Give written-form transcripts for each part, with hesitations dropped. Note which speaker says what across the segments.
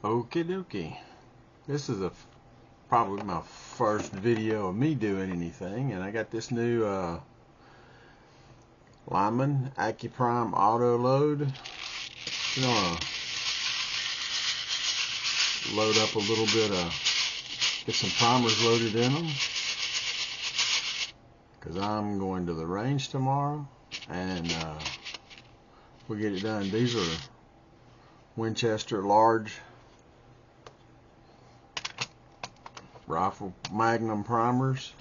Speaker 1: Okie dokie. This is probably my first video of me doing anything, and I got this new Lyman Accu-Prime auto load. I'm gonna load up a little bit get some primers loaded in them, because I'm going to the range tomorrow, and we'll get it done. These are Winchester large rifle magnum primers.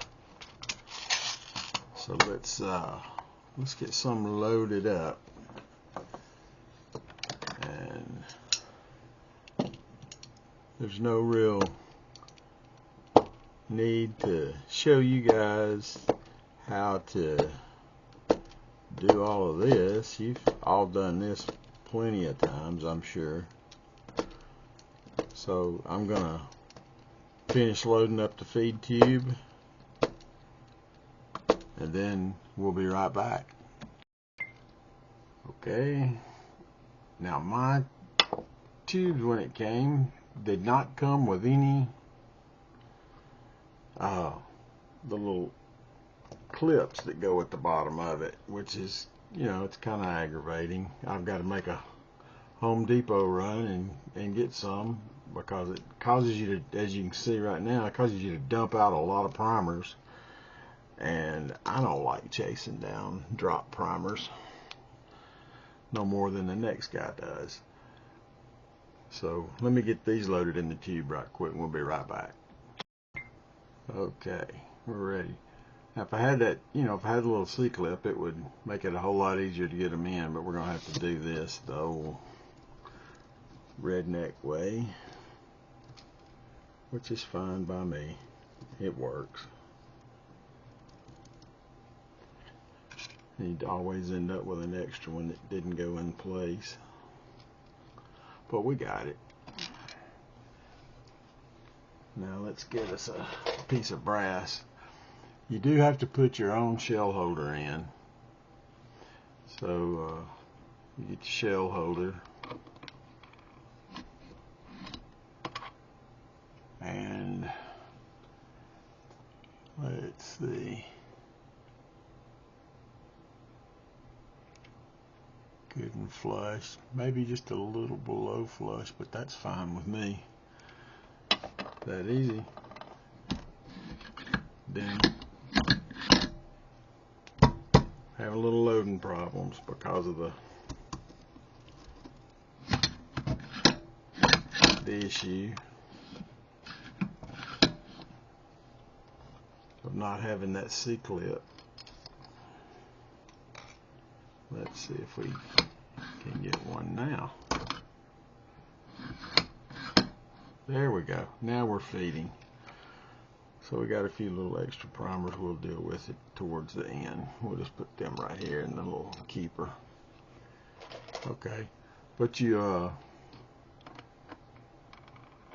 Speaker 1: So let's get some loaded up, and there's no real need to show you guys how to do all of this. You've all done this plenty of times, I'm sure. So I'm gonna finish loading up the feed tube, and then we'll be right back. Okay, now my tubes, when it came, did not come with any the little clips that go at the bottom of it, which is, you know, it's kind of aggravating. I've got to make a Home Depot run and get some, because it causes you to, as you can see right now, it causes you to dump out a lot of primers, and I don't like chasing down drop primers no more than the next guy does. So let me get these loaded in the tube right quick, and we'll be right back. Okay, we're ready. Now, if I had that, you know, if I had a little C-clip, it would make it a whole lot easier to get them in, but we're going to have to do this the old redneck way, which is fine by me. It works. You'd always end up with an extra one that didn't go in place, but we got it. Now let's get us a piece of brass. You do have to put your own shell holder in. So you get the shell holder, and let's see, good and flush, maybe just a little below flush, but that's fine with me. That easy. Then have a little loading problems because of the issue of not having that C-clip. Let's see if we can get one now. There we go. Now we're feeding. So we got a few little extra primers. We'll deal with it towards the end. We'll just put them right here in the little keeper. Okay. But you,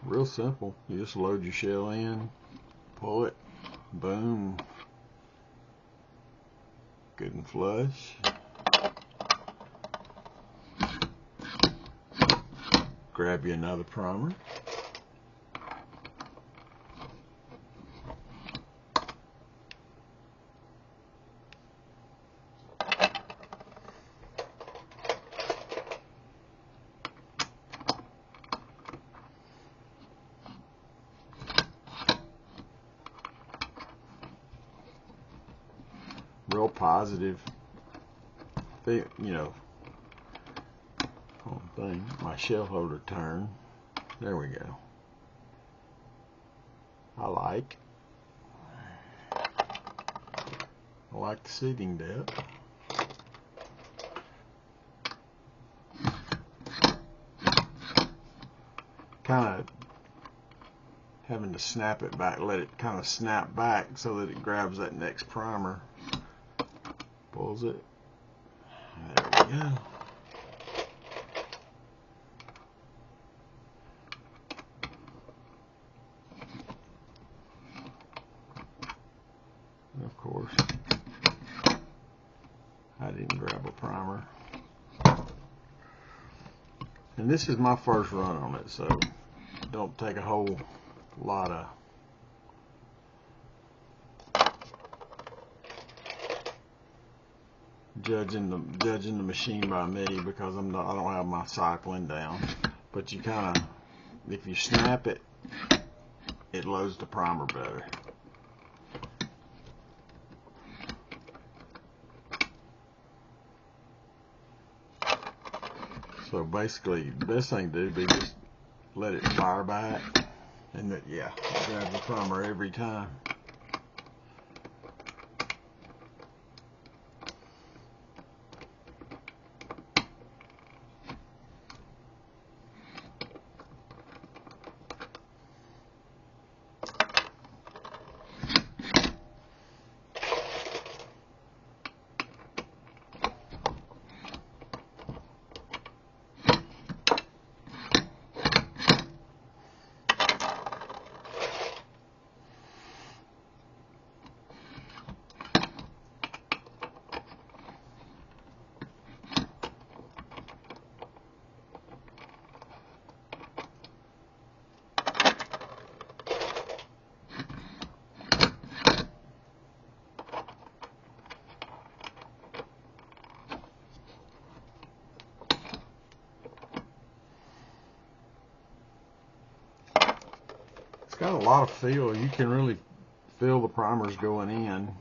Speaker 1: real simple. You just load your shell in, pull it, boom. Good and flush. Grab you another primer. Real positive thing, you know, whole thing. My shell holder turn. There we go. I like the seating depth. Kind of having to snap it back, let it kind of snap back so that it grabs that next primer. Pulls it. There we go. And of course, I didn't grab a primer. And this is my first run on it, so don't take a whole lot of judging the machine by me, because I don't have my cycling down. But you kind of, if you snap it, it loads the primer better. So basically, the best thing to do would be just let it fire back, and yeah, grab the primer every time. It's got a lot of feel. You can really feel the primers going in.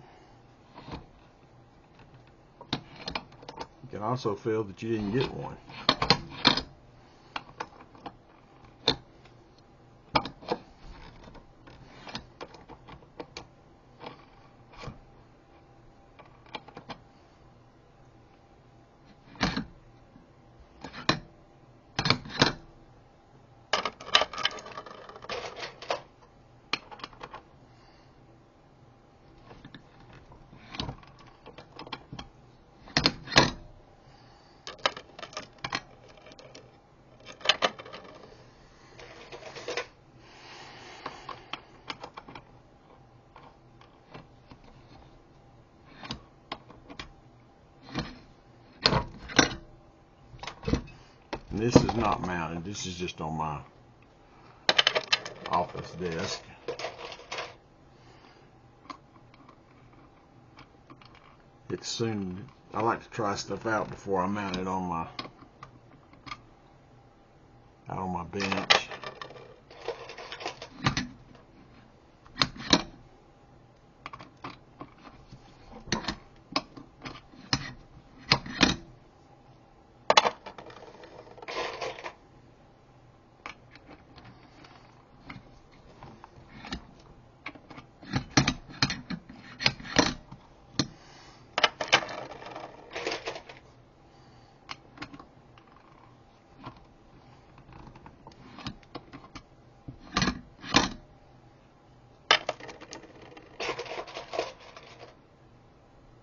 Speaker 1: You can also feel that you didn't get one. And this is not mounted. This is just on my office desk. It's soon. I like to try stuff out before I mount it on my bench.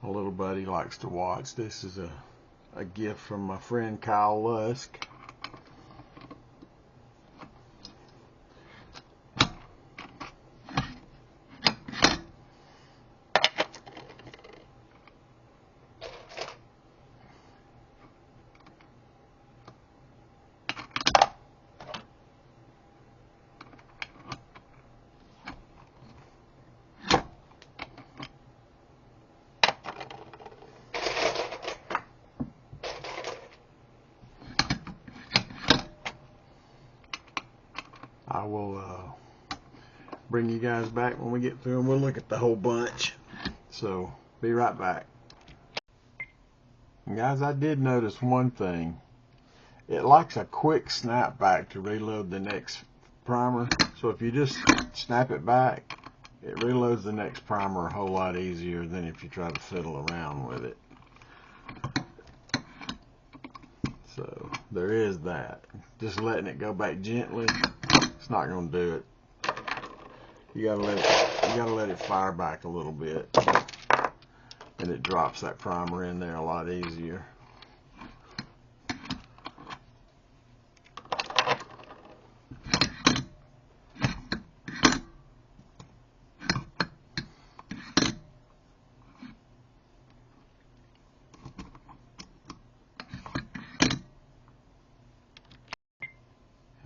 Speaker 1: My little buddy likes to watch. This is a gift from my friend Kyle Lusk. I will bring you guys back when we get through and we'll look at the whole bunch. So, be right back. And guys, I did notice one thing. It likes a quick snap back to reload the next primer. So if you just snap it back, it reloads the next primer a whole lot easier than if you try to fiddle around with it. So there is that. Just letting it go back gently, it's not going to do it. You gotta let it fire back a little bit, and it drops that primer in there a lot easier.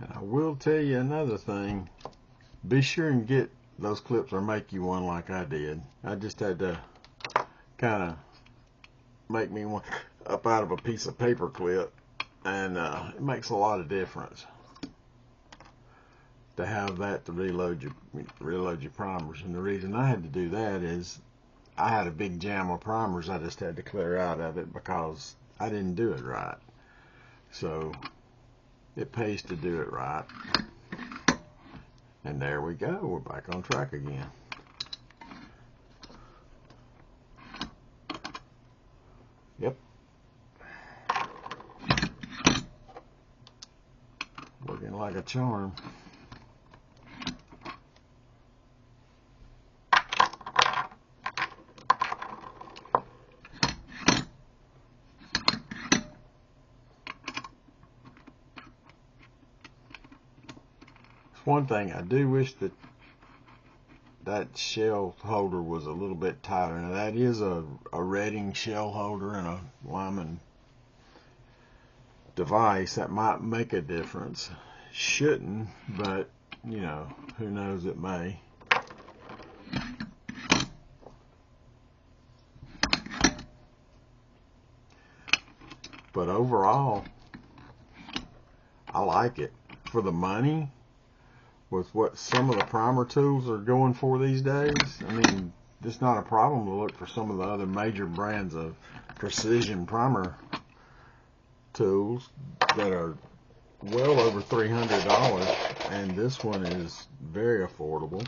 Speaker 1: And I will tell you another thing. Be sure and get those clips or make you one like I did. I just had to kind of make me one up out of a piece of paper clip, and it makes a lot of difference to have that to reload your primers. And the reason I had to do that is I had a big jam of primers I just had to clear out of it because I didn't do it right. So it pays to do it right. And there we go, we're back on track again. Yep. Working like a charm. One thing, I do wish that shell holder was a little bit tighter. Now that is a Redding shell holder and a Lyman device. That might make a difference. Shouldn't, but you know, who knows, it may. But overall, I like it. For the money, with what some of the primer tools are going for these days, I mean, it's not a problem to look for some of the other major brands of precision primer tools that are well over $300, and this one is very affordable,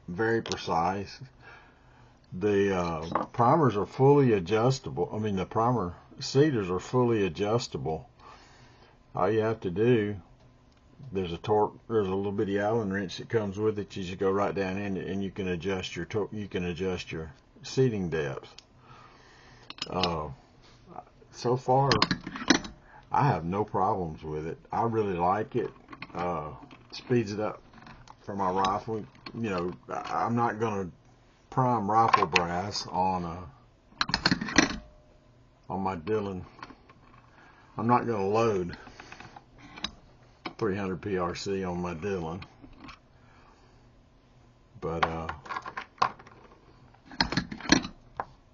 Speaker 1: very precise. The primers are fully adjustable. I mean, the primer seaters are fully adjustable. All you have to do, there's a little bitty Allen wrench that comes with it. You just go right down in it, and you can adjust your seating depth. So far, I have no problems with it. I really like it. Speeds it up for my rifle. You know, I'm not gonna prime rifle brass on my Dillon. I'm not gonna load 300 PRC on my Dillon, but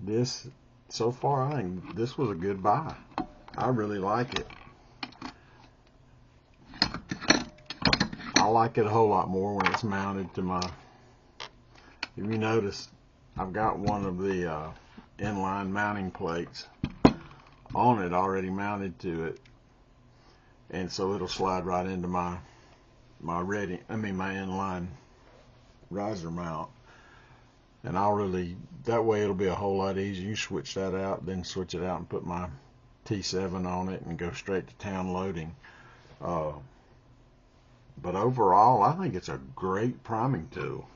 Speaker 1: this, so far, I think this was a good buy. I really like it. I like it a whole lot more when it's mounted to my, if you notice, I've got one of the inline mounting plates on it already mounted to it, and so it'll slide right into my inline riser mount, and that way it'll be a whole lot easier. You switch that out, then switch it out and put my T7 on it and go straight to town loading. But overall, I think it's a great priming tool.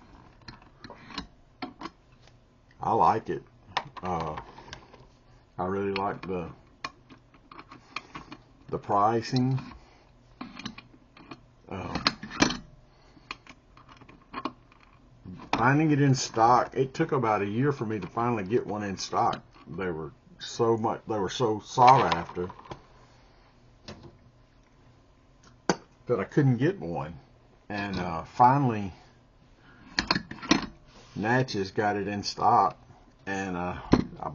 Speaker 1: I like it. I really like the pricing. Finding it in stock, it took about a year for me to finally get one in stock. They were so sought after that I couldn't get one, and finally Natchez got it in stock, and I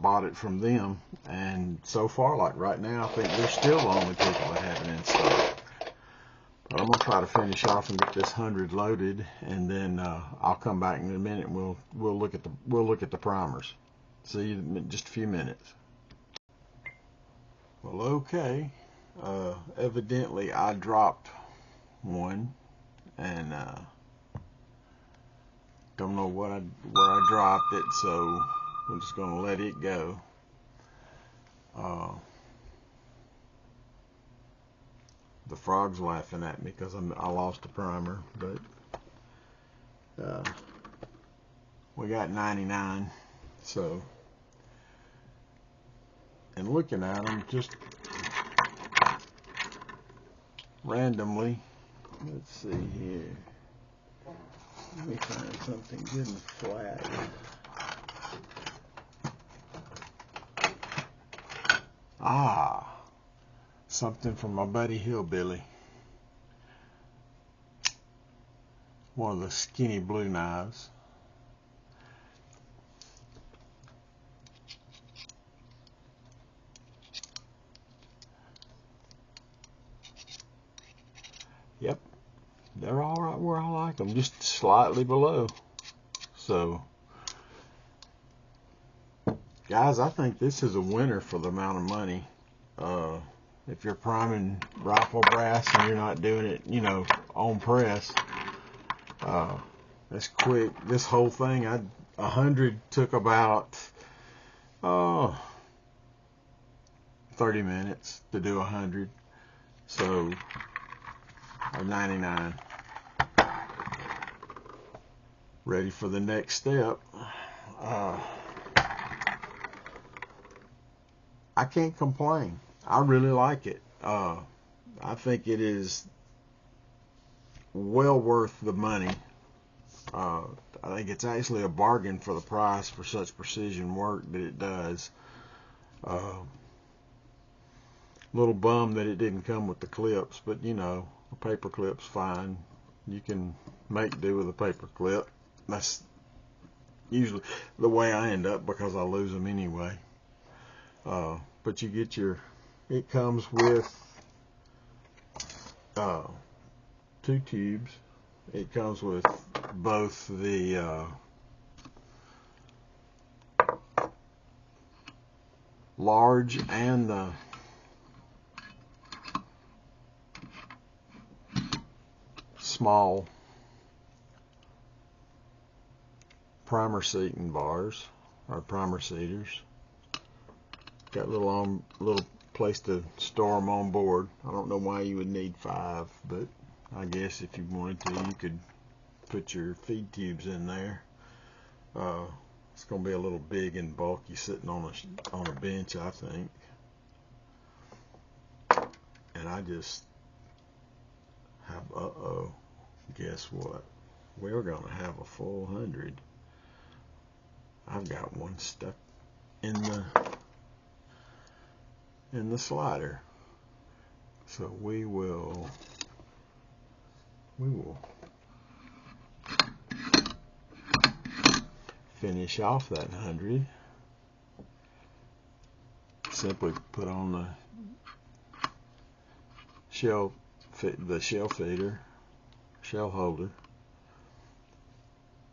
Speaker 1: bought it from them, and so far, like right now, I think they're still the only people that have it in stock. But I'm gonna try to finish off and get this 100 loaded, and then I'll come back in a minute and we'll look at the primers. See you in just a few minutes. Well, okay. Evidently I dropped one, and don't know where I dropped it, so we're just gonna let it go. The frog's laughing at me because I lost a primer, but we got 99. So, and looking at them just randomly, let's see here. Let me find something good and flat. Something from my buddy Hillbilly. one of the skinny blue knives. Yep, they're all right where I like them, just slightly below. So, guys, I think this is a winner for the amount of money. If you're priming rifle brass and you're not doing it, you know, on press, that's quick. This whole thing, 100 took about 30 minutes to do 100. So, or 99. Ready for the next step. I can't complain. I really like it. I think it is well worth the money. I think it's actually a bargain for the price for such precision work that it does. Little bum that it didn't come with the clips, but you know, a paper clip's fine. You can make do with a paper clip. That's usually the way I end up because I lose them anyway. But you get it comes with 2 tubes. It comes with both the large and the small primer seating bars, or primer seaters. Got a little place to store them on board. I don't know why you would need 5, but I guess if you wanted to, you could put your feed tubes in there. It's going to be a little big and bulky sitting on a bench, I think. And I just have, guess what? We're going to have a full 100. I've got one stuck in the slider. So we will finish off that 100. Simply put on the shell feeder, shell holder,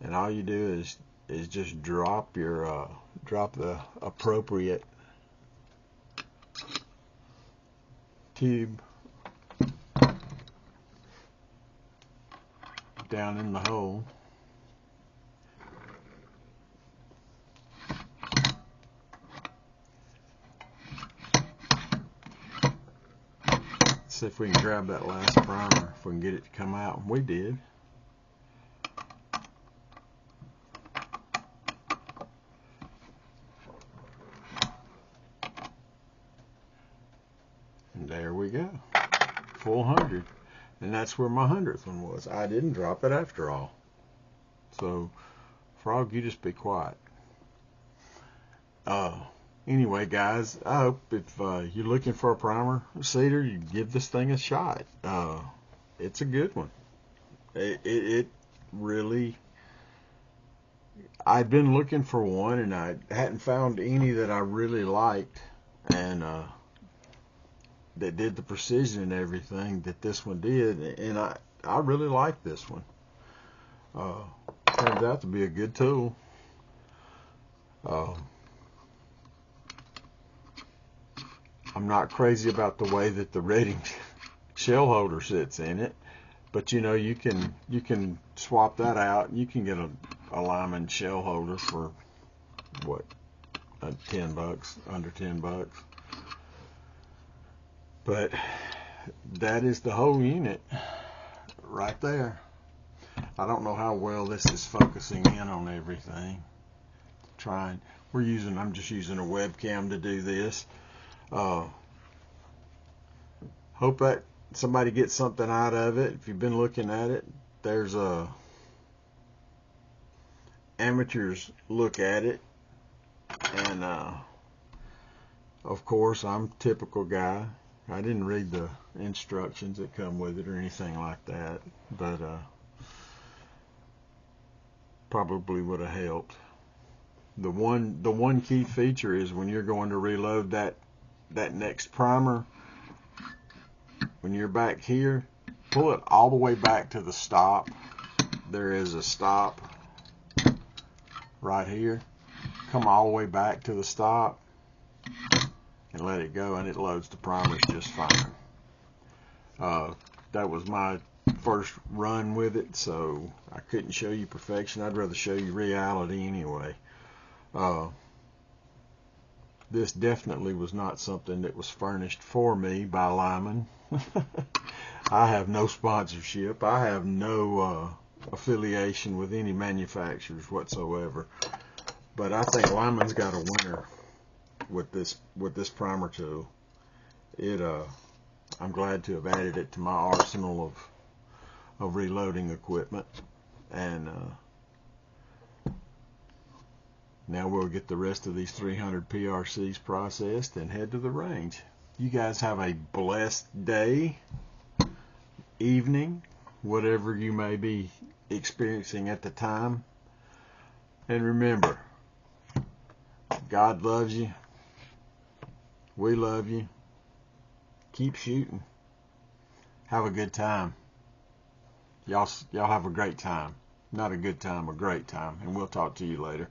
Speaker 1: and all you do is just drop the appropriate tube down in the hole. See if we can grab that last primer, if we can get it to come out. And we did. And there we go. Full 100. And that's where my 100th one was. I didn't drop it after all. So, Frog, you just be quiet. Anyway, guys, I hope if you're looking for a primer seeder, you give this thing a shot. It's a good one. It really... I'd been looking for one, and I hadn't found any that I really liked, and that did the precision and everything that this one did, and I really like this one. Turns out to be a good tool. I'm not crazy about the way that the Redding shell holder sits in it, but you know, you can swap that out. You can get a Lyman shell holder for what, $10, under $10. But that is the whole unit right there. I don't know how well this is focusing in on everything. I'm just using a webcam to do this. Hope that somebody gets something out of it. If you've been looking at it, there's amateurs look at it, and of course I'm a typical guy. I didn't read the instructions that come with it or anything like that, but probably would have helped. The one key feature is when you're going to reload that next primer, when you're back here, pull it all the way back to the stop. There is a stop right here. Come all the way back to the stop and let it go, and it loads the primers just fine. That was my first run with it, so I couldn't show you perfection. I'd rather show you reality anyway. This definitely was not something that was furnished for me by Lyman. I have no sponsorship. I have no affiliation with any manufacturers whatsoever. But I think Lyman's got a winner with this primer tool. I'm glad to have added it to my arsenal of reloading equipment, and now we'll get the rest of these 300 PRCs processed and head to the range. You guys have a blessed day, evening, whatever you may be experiencing at the time. And remember, God loves you. We love you. Keep shooting. Have a good time. Y'all have a great time. Not a good time, a great time. And we'll talk to you later.